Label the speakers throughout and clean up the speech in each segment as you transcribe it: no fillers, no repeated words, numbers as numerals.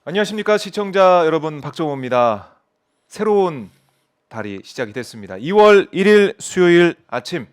Speaker 1: 안녕하십니까 시청자 여러분, 박정호입니다. 새로운 달이 시작이 됐습니다. 2월 1일 수요일 아침,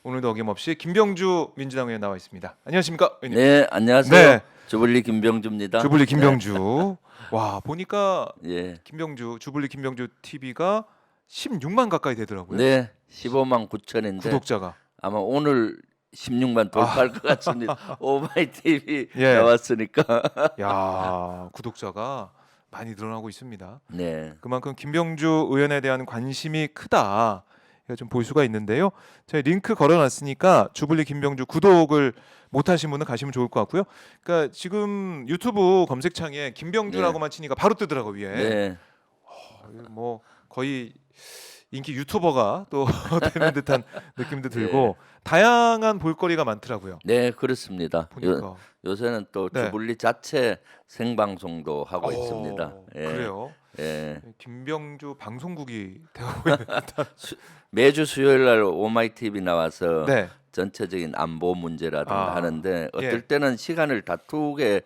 Speaker 1: 오늘도 어김없이 김병주 민주당 의원 나와 있습니다. 안녕하십니까 의원님.
Speaker 2: 네, 안녕하세요.
Speaker 1: 네.
Speaker 2: 주블리 김병주입니다.
Speaker 1: 주블리 김병주. 와, 보니까
Speaker 2: 예.
Speaker 1: 김병주 주블리 김병주 TV가 16만 가까이 되더라고요.
Speaker 2: 네, 15만 9천인데
Speaker 1: 구독자가.
Speaker 2: 아마 오늘 16만 돌파할 것 같습니다. 오마이 TV
Speaker 1: 예.
Speaker 2: 나왔으니까.
Speaker 1: 야, 구독자가 많이 늘어나고 있습니다.
Speaker 2: 네,
Speaker 1: 그만큼 김병주 의원에 대한 관심이 크다, 이거 좀 볼 수가 있는데요. 저희 링크 걸어놨으니까 주블리 김병주 구독을 못하신 분은 가시면 좋을 것 같고요. 그러니까 지금 유튜브 검색창에 김병주라고만 치니까 바로 뜨더라고 위에.
Speaker 2: 네,
Speaker 1: 뭐 거의 인기 유튜버가 또 되는 듯한 느낌도 들고 다양한 볼거리가 많더라고요.
Speaker 2: 네, 그렇습니다.
Speaker 1: 보니까.
Speaker 2: 요새는 또
Speaker 1: 네.
Speaker 2: 주블리 자체 생방송도 하고 있습니다. 예.
Speaker 1: 그래요.
Speaker 2: 예.
Speaker 1: 김병주 방송국이 되고 있는 듯한.
Speaker 2: 매주 수요일 날 오마이 TV 나와서
Speaker 1: 네.
Speaker 2: 전체적인 안보 문제라든가 하는데 어떨
Speaker 1: 예.
Speaker 2: 때는 시간을 다투게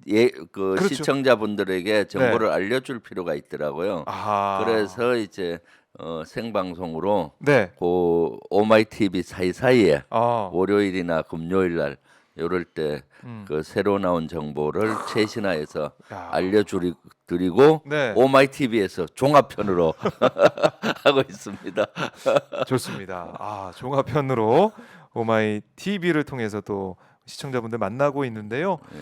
Speaker 2: 그
Speaker 1: 그렇죠.
Speaker 2: 시청자분들에게 정보를 알려줄 필요가 있더라고요.
Speaker 1: 아하.
Speaker 2: 그래서 이제 생방송으로
Speaker 1: 네.
Speaker 2: 그 오마이 TV 사이사이에
Speaker 1: 아.
Speaker 2: 월요일이나 금요일 날 이럴 때 그 새로 나온 정보를 최신화해서
Speaker 1: 야.
Speaker 2: 알려드리고
Speaker 1: 네.
Speaker 2: 오마이 TV에서 종합편으로 하고 있습니다.
Speaker 1: 좋습니다. 아, 종합편으로 오마이 TV를 통해서 또 시청자분들 만나고 있는데요.
Speaker 2: 네.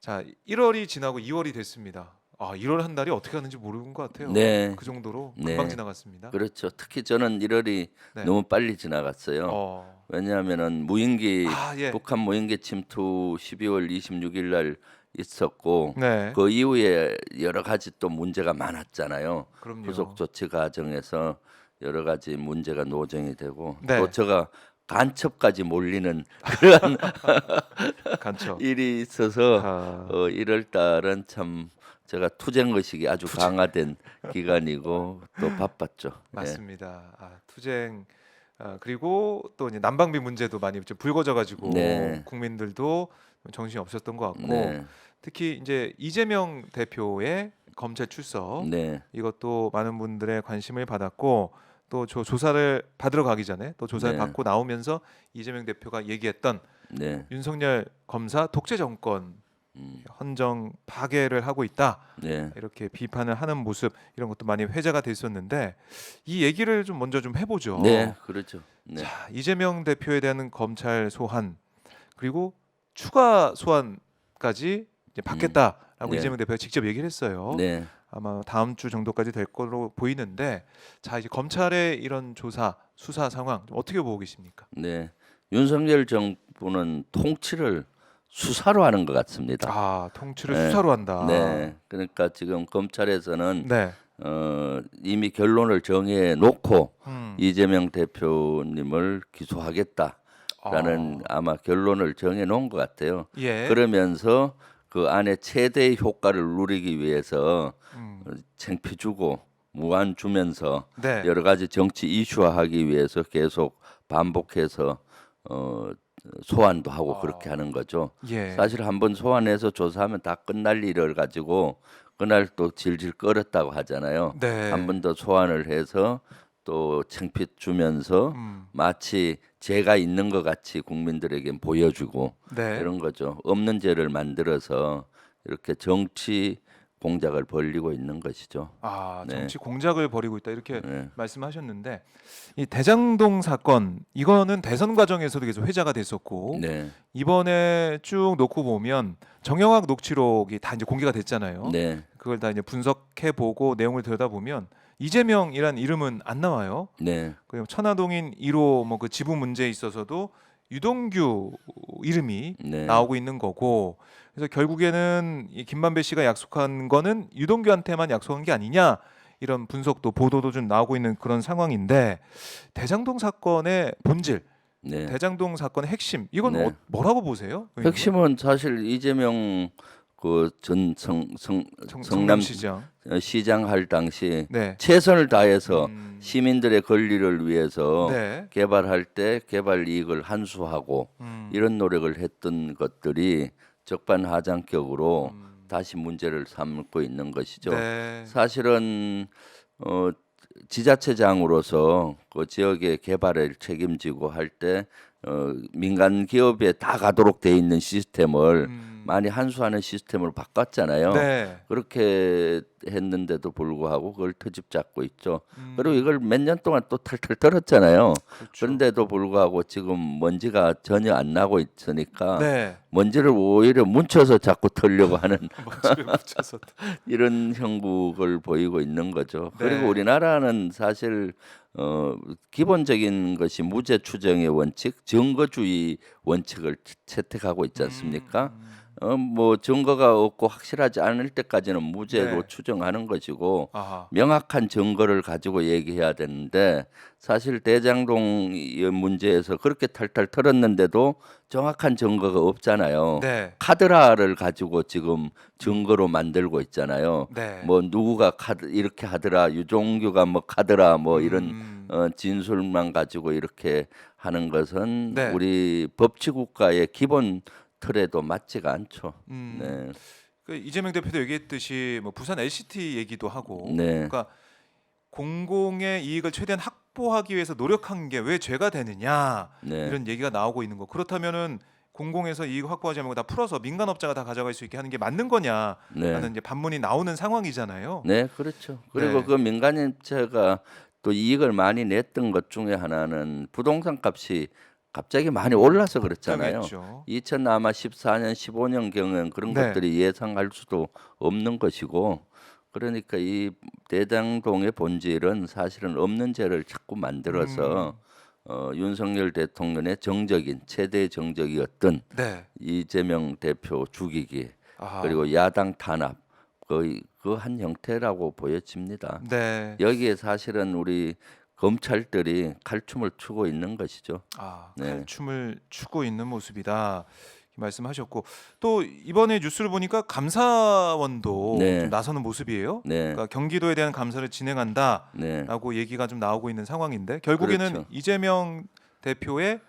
Speaker 1: 자, 1월이 지나고 2월이 됐습니다. 아, 1월 한 달이 어떻게 가는지 모르는 것 같아요.
Speaker 2: 네.
Speaker 1: 그 정도로
Speaker 2: 네.
Speaker 1: 금방 지나갔습니다.
Speaker 2: 그렇죠. 특히 저는 1월이
Speaker 1: 네.
Speaker 2: 너무 빨리 지나갔어요. 왜냐하면은 무인기
Speaker 1: 예.
Speaker 2: 북한 무인기 침투 12월 26일 날 있었고
Speaker 1: 네.
Speaker 2: 그 이후에 여러 가지 또 문제가 많았잖아요.
Speaker 1: 그럼요.
Speaker 2: 후속 조치 과정에서 여러 가지 문제가 노정이 되고
Speaker 1: 네.
Speaker 2: 또 제가 간첩까지 몰리는 그런
Speaker 1: 간첩.
Speaker 2: 일이 있어서
Speaker 1: 아.
Speaker 2: 1월 달은 참 제가 투쟁 의식이 아주 강화된 기간이고 또 바빴죠. 예.
Speaker 1: 맞습니다. 아, 투쟁. 그리고 또 이제 난방비 문제도 많이 좀 불거져가지고
Speaker 2: 네.
Speaker 1: 국민들도 정신이 없었던 것 같고
Speaker 2: 네.
Speaker 1: 특히 이제 이재명 대표의 검찰 출석,
Speaker 2: 네.
Speaker 1: 이것도 많은 분들의 관심을 받았고 또 조사를 받으러 가기 전에 또 조사를
Speaker 2: 네.
Speaker 1: 받고 나오면서 이재명 대표가 얘기했던
Speaker 2: 네.
Speaker 1: 윤석열 검사 독재 정권 헌정 파괴를 하고 있다,
Speaker 2: 네.
Speaker 1: 이렇게 비판을 하는 모습, 이런 것도 많이 회자가 됐었는데 이 얘기를 좀 먼저 좀 해보죠.
Speaker 2: 네. 그렇죠. 네.
Speaker 1: 자, 이재명 대표에 대한 검찰 소환 그리고 추가 소환까지 이제 받겠다라고
Speaker 2: 네.
Speaker 1: 이재명 대표가 직접 얘기를 했어요.
Speaker 2: 네.
Speaker 1: 아마 다음 주 정도까지 될 걸로 보이는데, 자, 이제 검찰의 이런 조사 수사 상황 좀 어떻게 보고 계십니까?
Speaker 2: 네. 윤석열 정부는 통치를 수사로 하는 것 같습니다.
Speaker 1: 아, 통치를
Speaker 2: 네.
Speaker 1: 수사로 한다.
Speaker 2: 네. 그러니까 지금 검찰에서는
Speaker 1: 네.
Speaker 2: 이미 결론을 정해 놓고
Speaker 1: 음.
Speaker 2: 이재명 대표님을 기소하겠다라는 아마 결론을 정해 놓은 것 같아요.
Speaker 1: 예.
Speaker 2: 그러면서 그 안에 최대의 효과를 누리기 위해서
Speaker 1: 음.
Speaker 2: 챙피 주고 무한 주면서
Speaker 1: 네.
Speaker 2: 여러 가지 정치 이슈화하기 위해서 계속 반복해서 소환도 하고 그렇게 하는 거죠.
Speaker 1: 예.
Speaker 2: 사실 한번 소환해서 조사하면 다 끝날 일을 가지고 그날 또 질질 끌었다고 하잖아요.
Speaker 1: 네.
Speaker 2: 한 번 더 소환을 해서 또 챙피 주면서 마치 죄가 있는 것 같이 국민들에게 보여주고
Speaker 1: 네.
Speaker 2: 이런 거죠. 없는 죄를 만들어서 이렇게 정치 공작을 벌이고 있는 것이죠.
Speaker 1: 아,
Speaker 2: 네.
Speaker 1: 정치 공작을 벌이고 있다, 이렇게
Speaker 2: 네.
Speaker 1: 말씀하셨는데, 이 대장동 사건, 이거는 대선 과정에서도 계속 회자가 됐었고
Speaker 2: 네,
Speaker 1: 이번에 쭉 놓고 보면 정영학 녹취록이 다 이제 공개가 됐잖아요.
Speaker 2: 네,
Speaker 1: 그걸 다 이제 분석해 보고 내용을 들여다보면 이재명이란 이름은 안 나와요.
Speaker 2: 네,
Speaker 1: 그리고 천화동인 1호 뭐 그 지분 문제에 있어서도 유동규 이름이
Speaker 2: 네.
Speaker 1: 나오고 있는 거고, 그래서 결국에는 이 김만배 씨가 약속한 거는 유동규한테만 약속한 게 아니냐, 이런 분석도 보도도 좀 나오고 있는 그런 상황인데, 대장동 사건의 본질,
Speaker 2: 네.
Speaker 1: 대장동 사건의 핵심, 이건
Speaker 2: 네.
Speaker 1: 뭐라고 보세요?
Speaker 2: 핵심은 사실 이재명 그 전 성남
Speaker 1: 성남시장.
Speaker 2: 시장 할 당시
Speaker 1: 네.
Speaker 2: 최선을 다해서 시민들의 권리를 위해서
Speaker 1: 네.
Speaker 2: 개발할 때 개발 이익을 환수하고 이런 노력을 했던 것들이 적반하장격으로 다시 문제를 삼고 있는 것이죠.
Speaker 1: 네.
Speaker 2: 사실은 지자체장으로서 그 지역의 개발을 책임지고 할 때 민간 기업에 다 가도록 돼 있는 시스템을 많이 한수하는 시스템으로 바꿨잖아요.
Speaker 1: 네.
Speaker 2: 그렇게 했는데도 불구하고 그걸 트집 잡고 있죠. 그리고
Speaker 1: 음.
Speaker 2: 이걸 몇 년 동안 또 털털 털었잖아요.
Speaker 1: 그렇죠.
Speaker 2: 그런데도 불구하고 지금 먼지가 전혀 안 나고 있으니까
Speaker 1: 네.
Speaker 2: 먼지를 오히려 뭉쳐서 자꾸 털려고 하는
Speaker 1: 먼지를 묻혀서.
Speaker 2: 이런 형국을 보이고 있는 거죠.
Speaker 1: 네.
Speaker 2: 그리고 우리나라는 사실 기본적인 것이 무죄 추정의 원칙, 증거주의 원칙을 채택하고 있지 않습니까? 뭐 증거가 없고 확실하지 않을 때까지는 무죄로
Speaker 1: 네.
Speaker 2: 추정하는 것이고
Speaker 1: 아하.
Speaker 2: 명확한 증거를 가지고 얘기해야 되는데 사실 대장동 이 문제에서 그렇게 탈탈 털었는데도 정확한 증거가 없잖아요.
Speaker 1: 네.
Speaker 2: 카드라를 가지고 지금 증거로 만들고 있잖아요.
Speaker 1: 네.
Speaker 2: 뭐 누구가 카드 이렇게 하더라, 유종규가 뭐 카드라 뭐 이런 진술만 가지고 이렇게 하는 것은
Speaker 1: 네.
Speaker 2: 우리 법치국가의 기본 틀에도 맞지가 않죠.
Speaker 1: 음.
Speaker 2: 네.
Speaker 1: 그 이재명 대표도 얘기했듯이 뭐 부산 LCT 얘기도 하고,
Speaker 2: 네.
Speaker 1: 그러니까 공공의 이익을 최대한 확보하기 위해서 노력한 게 왜 죄가 되느냐,
Speaker 2: 네.
Speaker 1: 이런 얘기가 나오고 있는 거. 그렇다면은 공공에서 이익 확보하지 말고 다 풀어서 민간업자가 다 가져갈 수 있게 하는 게 맞는 거냐라는
Speaker 2: 네.
Speaker 1: 이제 반문이 나오는 상황이잖아요.
Speaker 2: 네, 그렇죠. 그리고
Speaker 1: 네.
Speaker 2: 그 민간업체가 또 이익을 많이 냈던 것 중에 하나는 부동산 값이 갑자기 많이 올라서 그렇잖아요.
Speaker 1: 그랬죠.
Speaker 2: 2000 아마 14년, 15년 경은 그런
Speaker 1: 네.
Speaker 2: 것들이 예상할 수도 없는 것이고, 그러니까 이 대장동의 본질은 사실은 없는 죄를 자꾸 만들어서 윤석열 대통령의 정적인 최대 정적이었던
Speaker 1: 네.
Speaker 2: 이재명 대표 죽이기
Speaker 1: 아하.
Speaker 2: 그리고 야당 탄압 거의 그 한 형태라고 보여집니다.
Speaker 1: 네.
Speaker 2: 여기에 사실은 우리 검찰들이 칼춤을 추고 있는 것이죠.
Speaker 1: 아,
Speaker 2: 네.
Speaker 1: 칼춤을 추고 있는 모습이다. 이렇게 말씀하셨고, 또 이번에 뉴스를 보니까 감사원도
Speaker 2: 네.
Speaker 1: 좀 나서는 모습이에요.
Speaker 2: 네,
Speaker 1: 그러니까 경기도에 대한 감사를 진행한다라고
Speaker 2: 네,
Speaker 1: 얘기가 좀 나오고 있는 상황인데, 결국에는
Speaker 2: 그렇죠.
Speaker 1: 이재명 대표의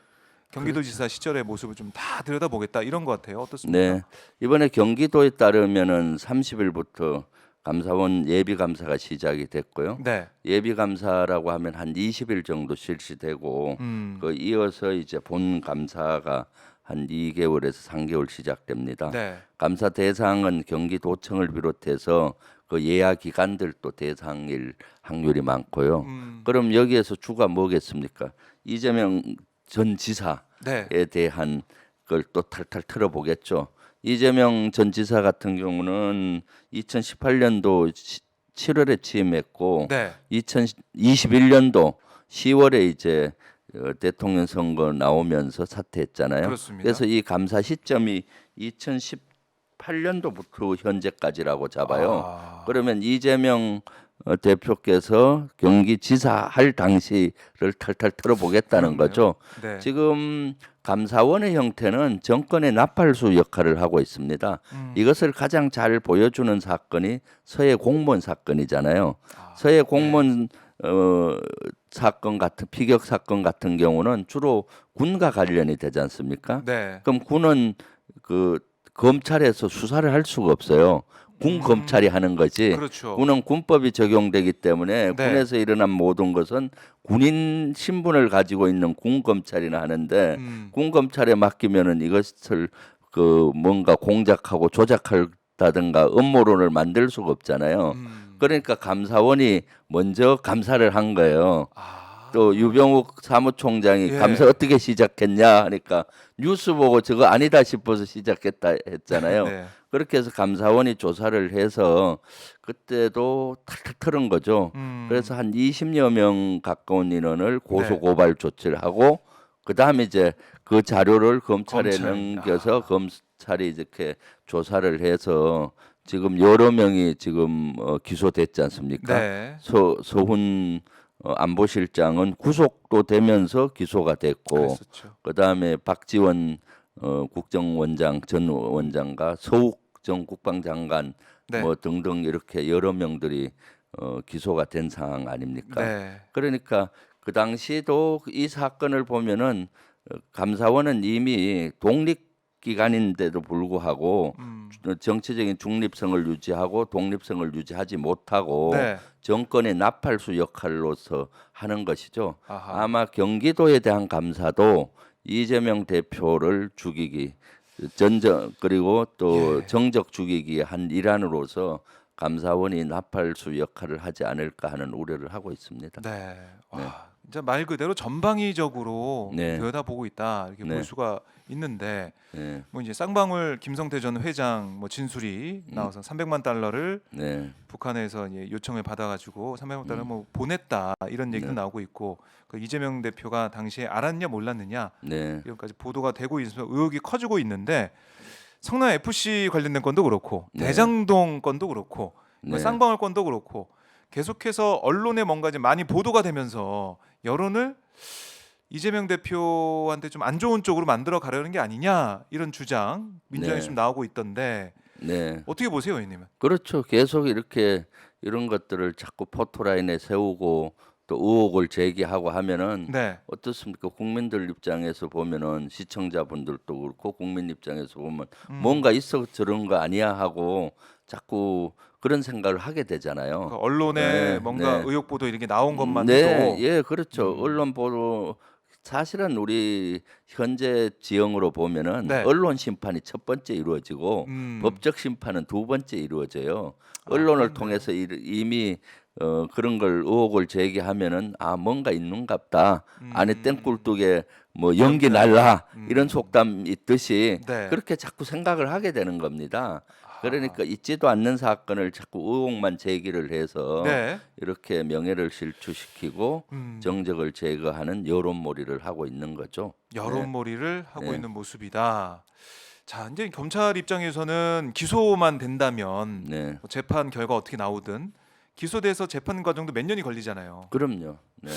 Speaker 1: 경기도지사 시절의 모습을 좀 다 들여다보겠다, 이런 것 같아요. 어떻습니까?
Speaker 2: 네. 이번에 경기도에 따르면은 30일부터 감사원 예비 감사가 시작이 됐고요.
Speaker 1: 네.
Speaker 2: 예비 감사라고 하면 한 20일 정도 실시되고 그 이어서 이제 본 감사가 한 2개월에서 3개월 시작됩니다.
Speaker 1: 네.
Speaker 2: 감사 대상은 경기도청을 비롯해서 그 예하 기관들도 대상일 확률이 많고요. 그럼 여기에서 주가 뭐겠습니까? 이재명 전 지사에
Speaker 1: 네.
Speaker 2: 대한 걸 또 탈탈 털어보겠죠. 이재명 전 지사 같은 경우는 2018년도 7월에 취임했고
Speaker 1: 네.
Speaker 2: 2021년도 10월에 이제 대통령 선거 나오면서 사퇴했잖아요.
Speaker 1: 그렇습니다.
Speaker 2: 그래서 이 감사 시점이 2018년도부터 현재까지라고 잡아요.
Speaker 1: 아.
Speaker 2: 그러면 이재명 대표께서 경기지사 할 당시를 탈탈 털어보겠다는
Speaker 1: 그렇네요.
Speaker 2: 거죠.
Speaker 1: 네.
Speaker 2: 지금 감사원의 형태는 정권의 나팔수 역할을 하고 있습니다. 이것을 가장 잘 보여주는 사건이 서해 공무원 사건이잖아요. 서해 공무원 사건 같은 피격 사건 같은 경우는 주로 군과 관련이 되지 않습니까?
Speaker 1: 네.
Speaker 2: 그럼 군은 그 검찰에서 수사를 할 수가 없어요. 군 검찰이 하는 거지.
Speaker 1: 그렇죠.
Speaker 2: 군은 군법이 적용되기 때문에
Speaker 1: 네.
Speaker 2: 군에서 일어난 모든 것은 군인 신분을 가지고 있는 군 검찰이나 하는데 군 검찰에 맡기면은 이것을 그 뭔가 공작하고 조작한다든가 음모론을 만들 수가 없잖아요. 그러니까 감사원이 먼저 감사를 한 거예요.
Speaker 1: 아.
Speaker 2: 또 유병욱 사무총장이
Speaker 1: 예.
Speaker 2: 감사 어떻게 시작했냐 하니까 뉴스 보고 저거 아니다 싶어서 시작했다 했잖아요.
Speaker 1: 네.
Speaker 2: 그렇게 해서 감사원이 조사를 해서 그때도 탈탈 털은 거죠. 그래서 한 20여 명 가까운 인원을 고소 고발 조치를 하고 그다음에 이제 그 자료를 검찰에
Speaker 1: 검찰.
Speaker 2: 넘겨서 검찰이 이렇게 조사를 해서 지금 여러 명이 지금 기소됐지 않습니까?
Speaker 1: 네.
Speaker 2: 서훈 안보실장은 구속도 되면서 기소가 됐고
Speaker 1: 그랬었죠.
Speaker 2: 그다음에 박지원 국정원장 전 원장과 서욱 전 국방장관
Speaker 1: 네.
Speaker 2: 뭐 등등 이렇게 여러 명들이 기소가 된 상황 아닙니까?
Speaker 1: 네.
Speaker 2: 그러니까 그 당시도 이 사건을 보면은 감사원은 이미 독립 기간인데도 불구하고
Speaker 1: 음.
Speaker 2: 정치적인 중립성을 유지하고 독립성을 유지하지 못하고
Speaker 1: 네.
Speaker 2: 정권의 나팔수 역할로서 하는 것이죠.
Speaker 1: 아하.
Speaker 2: 아마 경기도에 대한 감사도 이재명 대표를 죽이기 전적 그리고 또
Speaker 1: 예.
Speaker 2: 정적 죽이기 한 일환으로서 감사원이 나팔수 역할을 하지 않을까 하는 우려를 하고 있습니다.
Speaker 1: 네. 와, 진짜 말 그대로 전방위적으로
Speaker 2: 네.
Speaker 1: 들여다보고 있다 이렇게
Speaker 2: 네.
Speaker 1: 볼 수가 있는데
Speaker 2: 네,
Speaker 1: 뭐 이제 쌍방울 김성태 전 회장 뭐 진술이 나와서 300만 달러를
Speaker 2: 네,
Speaker 1: 북한에서 이제 요청을 받아가지고 300만 달러 뭐 보냈다 이런 얘기도
Speaker 2: 네.
Speaker 1: 나오고 있고 그 이재명 대표가 당시에 알았냐 몰랐느냐
Speaker 2: 네,
Speaker 1: 이런까지 보도가 되고 있어서 의혹이 커지고 있는데 성남 FC 관련된 건도 그렇고
Speaker 2: 네.
Speaker 1: 대장동 건도 그렇고
Speaker 2: 네.
Speaker 1: 쌍방울 건도 그렇고 계속해서 언론에 뭔가 이제 많이 보도가 되면서 여론을 이재명 대표한테 좀 안 좋은 쪽으로 만들어 가려는 게 아니냐 이런 주장 민주당에
Speaker 2: 네.
Speaker 1: 좀 나오고 있던데
Speaker 2: 네.
Speaker 1: 어떻게 보세요, 의원님은?
Speaker 2: 그렇죠. 계속 이렇게 이런 것들을 자꾸 포토라인에 세우고 또 의혹을 제기하고 하면은
Speaker 1: 네.
Speaker 2: 어떻습니까? 국민들 입장에서 보면은 시청자분들도 그렇고 국민 입장에서 보면
Speaker 1: 음.
Speaker 2: 뭔가 있어 저런 거 아니야 하고 자꾸 그런 생각을 하게
Speaker 1: 그
Speaker 2: 되잖아요.
Speaker 1: 언론에
Speaker 2: 네,
Speaker 1: 뭔가
Speaker 2: 네.
Speaker 1: 의혹 보도 이렇게 나온 것만
Speaker 2: 네,
Speaker 1: 해도
Speaker 2: 예, 그렇죠.
Speaker 1: 음.
Speaker 2: 언론 보도 사실은 우리 현재 지형으로 보면은
Speaker 1: 네.
Speaker 2: 언론 심판이 첫 번째 이루어지고
Speaker 1: 음.
Speaker 2: 법적 심판은 두 번째 이루어져요.
Speaker 1: 아,
Speaker 2: 언론을
Speaker 1: 그렇네요.
Speaker 2: 통해서 이미 그런 걸 의혹을 제기하면은 아 뭔가 있는갑다. 안에 땡굴뚝에 뭐 연기 날라 이런 속담 있듯이
Speaker 1: 네.
Speaker 2: 그렇게 자꾸 생각을 하게 되는 겁니다.
Speaker 1: 아하.
Speaker 2: 그러니까 있지도 않는 사건을 자꾸 의혹만 제기를 해서
Speaker 1: 네.
Speaker 2: 이렇게 명예를 실추시키고
Speaker 1: 음.
Speaker 2: 정적을 제거하는 여론몰이를 하고 있는 거죠.
Speaker 1: 여론몰이를 하고
Speaker 2: 네.
Speaker 1: 있는 모습이다. 자, 이제 검찰 입장에서는 기소만 된다면
Speaker 2: 네,
Speaker 1: 뭐 재판 결과 어떻게 나오든 기소돼서 재판 과정도 몇 년이 걸리잖아요.
Speaker 2: 그럼요. 네,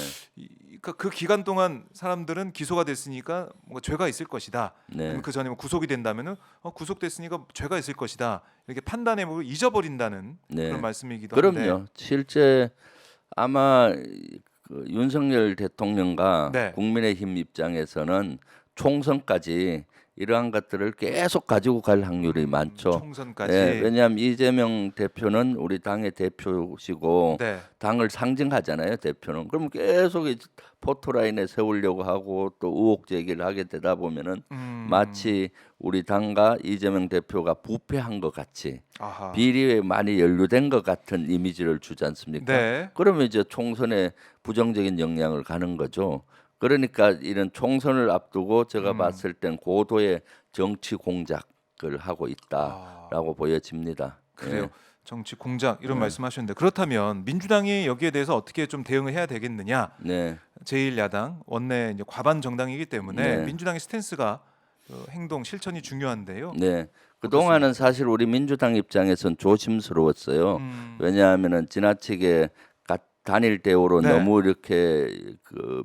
Speaker 1: 그러니까 그 기간 동안 사람들은 기소가 됐으니까 뭔가 죄가 있을 것이다.
Speaker 2: 네,
Speaker 1: 아니면 그 전에 뭐 구속이 된다면은 구속됐으니까 죄가 있을 것이다. 이렇게 판단해보고 잊어버린다는
Speaker 2: 네.
Speaker 1: 그런 말씀이기도 한데.
Speaker 2: 그럼요. 실제 아마 그 윤석열 대통령과
Speaker 1: 네.
Speaker 2: 국민의힘 입장에서는 총선까지 이러한 것들을 계속 가지고 갈 확률이 많죠.
Speaker 1: 총선까지.
Speaker 2: 네, 왜냐하면 이재명 대표는 우리 당의 대표시고
Speaker 1: 네.
Speaker 2: 당을 상징하잖아요. 대표는 그럼 계속 이 포토라인에 세우려고 하고 또 의혹 제기를 하게 되다 보면은 마치 우리 당과 이재명 대표가 부패한 것 같이
Speaker 1: 아하.
Speaker 2: 비리에 많이 연루된 것 같은 이미지를 주지 않습니까?
Speaker 1: 네.
Speaker 2: 그러면 이제 총선에 부정적인 영향을 가는 거죠. 그러니까 이런 총선을 앞두고 제가 봤을 땐 고도의 정치 공작을 하고 있다라고 보여집니다.
Speaker 1: 그래요. 정치 공작 이런
Speaker 2: 네.
Speaker 1: 말씀하셨는데 그렇다면 민주당이 여기에 대해서 어떻게 좀 대응을 해야 되겠느냐?
Speaker 2: 네,
Speaker 1: 제1야당 원내 이제 과반 정당이기 때문에
Speaker 2: 네.
Speaker 1: 민주당의 스탠스가 행동 실천이 중요한데요.
Speaker 2: 네. 그 동안은 사실 우리 민주당 입장에선 조심스러웠어요. 왜냐하면은 지나치게 단일 대우로
Speaker 1: 네.
Speaker 2: 너무 이렇게 그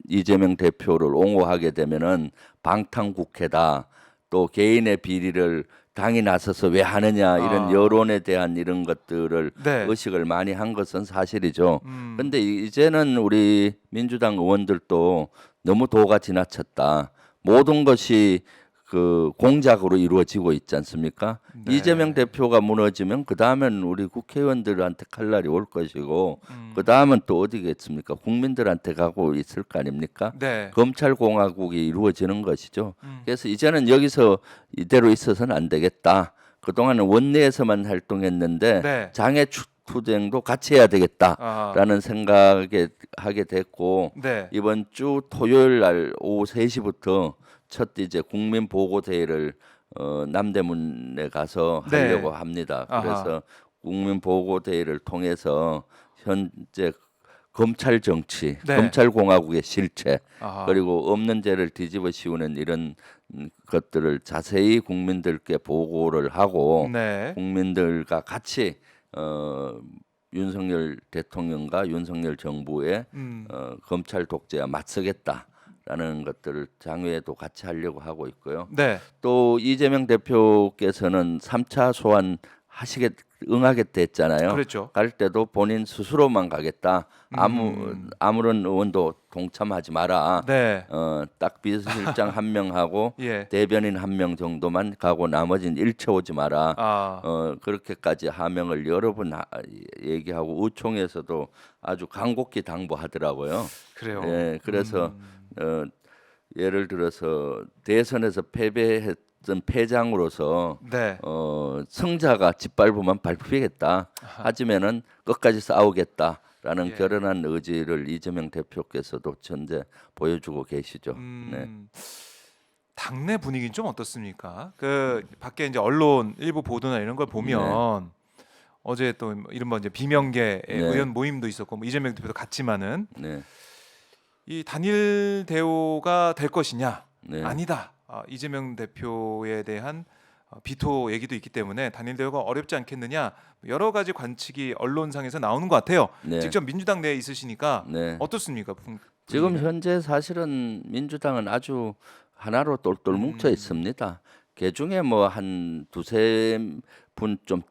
Speaker 2: 이재명 대표를 옹호하게 되면은 방탄국회다. 또 개인의 비리를 당이 나서서 왜 하느냐 이런
Speaker 1: 아.
Speaker 2: 여론에 대한 이런 것들을
Speaker 1: 네.
Speaker 2: 의식을 많이 한 것은 사실이죠.
Speaker 1: 음.
Speaker 2: 근데 이제는 우리 민주당 의원들도 너무 도가 지나쳤다. 모든 것이 그 공작으로 이루어지고 있지 않습니까?
Speaker 1: 네.
Speaker 2: 이재명 대표가 무너지면 그 다음엔 우리 국회의원들한테 칼날이 올 것이고
Speaker 1: 음.
Speaker 2: 그 다음은 또 어디겠습니까? 국민들한테 가고 있을 거 아닙니까?
Speaker 1: 네.
Speaker 2: 검찰 공화국이 이루어지는 것이죠.
Speaker 1: 음.
Speaker 2: 그래서 이제는 여기서 이대로 있어서는 안 되겠다. 그동안은 원내에서만 활동했는데
Speaker 1: 네.
Speaker 2: 장애 투쟁도 같이 해야 되겠다라는
Speaker 1: 아.
Speaker 2: 생각에 하게 됐고
Speaker 1: 네.
Speaker 2: 이번 주 토요일 날 오후 3시부터 첫 이제 국민 보고 대회를 남대문에 가서
Speaker 1: 네.
Speaker 2: 하려고 합니다.
Speaker 1: 아하.
Speaker 2: 그래서 국민 보고 대회를 통해서 현재 검찰 정치,
Speaker 1: 네.
Speaker 2: 검찰 공화국의 실체
Speaker 1: 아하.
Speaker 2: 그리고 없는 죄를 뒤집어 씌우는 이런 것들을 자세히 국민들께 보고를 하고
Speaker 1: 네.
Speaker 2: 국민들과 같이 윤석열 대통령과 윤석열 정부의 검찰 독재와 맞서겠다라는 것들을 장외에도 같이 하려고 하고 있고요.
Speaker 1: 네.
Speaker 2: 또 이재명 대표께서는 3차 소환 응하겠다 했잖아요.
Speaker 1: 그랬죠.
Speaker 2: 갈 때도 본인 스스로만 가겠다. 아무런 의원도 동참하지 마라.
Speaker 1: 네.
Speaker 2: 딱 비서실장 한 명하고
Speaker 1: 예.
Speaker 2: 대변인 한 명 정도만 가고 나머지는 일체 오지 마라. 그렇게까지 하명을 여러 번 얘기하고 의총에서도 아주 간곡히 당부하더라고요.
Speaker 1: 그래요.
Speaker 2: 예, 그래서 예를 들어서 대선에서 패배했던 패장으로서
Speaker 1: 네.
Speaker 2: 승자가 짓밟으면 밟히겠다. 하지면은 끝까지 싸우겠다라는
Speaker 1: 예.
Speaker 2: 결연한 의지를 이재명 대표께서도 현재 보여주고 계시죠. 네.
Speaker 1: 당내 분위기는 좀 어떻습니까? 그 밖에 이제 언론 일부 보도나 이런 걸 보면 어제 또 이른바 이제 비명계
Speaker 2: 네.
Speaker 1: 의원 모임도 있었고 뭐 이재명 대표도 갔지만은
Speaker 2: 네.
Speaker 1: 이 단일 대오가 될 것이냐?
Speaker 2: 네.
Speaker 1: 아니다. 이재명 대표에 대한 비토 얘기도 있기 때문에 단일 대오가 어렵지 않겠느냐? 여러 가지 관측이 언론상에서 나오는 것 같아요.
Speaker 2: 네.
Speaker 1: 직접 민주당 내에 있으시니까
Speaker 2: 네.
Speaker 1: 어떻습니까?
Speaker 2: 지금 현재 사실은 민주당은 아주 하나로 똘똘 뭉쳐 있습니다. 그 중에 뭐 한 두세 분 좀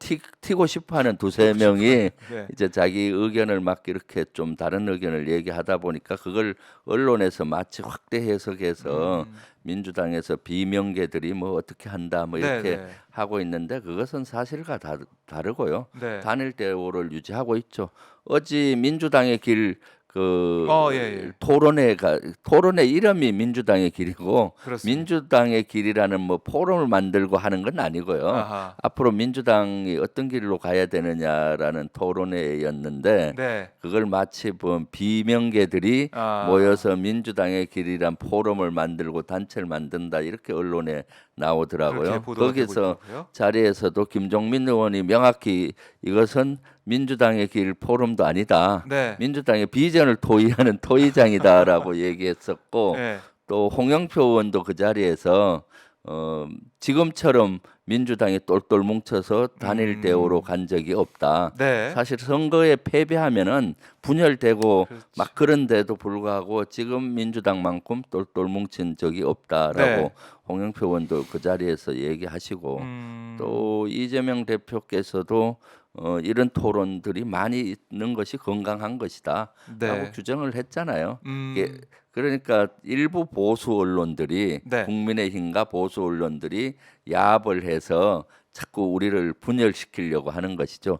Speaker 2: 튀고 싶어하는 두세 명이
Speaker 1: 네.
Speaker 2: 이제 자기 의견을 막 이렇게 좀 다른 의견을 얘기하다 보니까 그걸 언론에서 마치 확대 해석해서 민주당에서 비명계들이 뭐 어떻게 한다 뭐 이렇게
Speaker 1: 네.
Speaker 2: 하고 있는데 그것은 사실과 다르고요.
Speaker 1: 네.
Speaker 2: 단일 대우를 유지하고 있죠. 어제 민주당의 길
Speaker 1: 예.
Speaker 2: 토론의 이름이 민주당의 길이고
Speaker 1: 그렇습니다.
Speaker 2: 민주당의 길이라는 뭐 포럼을 만들고 하는 건 아니고요.
Speaker 1: 아하.
Speaker 2: 앞으로 민주당이 어떤 길로 가야 되느냐라는 토론회였는데
Speaker 1: 네.
Speaker 2: 그걸 마치 비명계들이 모여서 민주당의 길이란 포럼을 만들고 단체를 만든다 이렇게 언론에 나오더라고요.
Speaker 1: 그렇게 보도가 되고
Speaker 2: 거기서
Speaker 1: 있더라고요.
Speaker 2: 자리에서도 김종민 의원이 명확히 이것은 민주당의 길 포럼도 아니다.
Speaker 1: 네.
Speaker 2: 민주당의 비전을 토의하는 토의장이다라고 얘기했었고
Speaker 1: 네.
Speaker 2: 또 홍영표 의원도 그 자리에서 지금처럼 민주당이 똘똘 뭉쳐서 단일 대우로 간 적이 없다.
Speaker 1: 네.
Speaker 2: 사실 선거에 패배하면은 분열되고
Speaker 1: 그렇지.
Speaker 2: 막 그런데도 불구하고 지금 민주당만큼 똘똘 뭉친 적이 없다라고
Speaker 1: 네.
Speaker 2: 홍영표 의원도 그 자리에서 얘기하시고
Speaker 1: 음.
Speaker 2: 또 이재명 대표께서도 이런 토론들이 많이 있는 것이 건강한 것이다
Speaker 1: 네.
Speaker 2: 라고 규정을 했잖아요.
Speaker 1: 음.
Speaker 2: 이게 그러니까 일부 보수 언론들이
Speaker 1: 네.
Speaker 2: 국민의힘과 보수 언론들이 야합을 해서 자꾸 우리를 분열시키려고 하는 것이죠.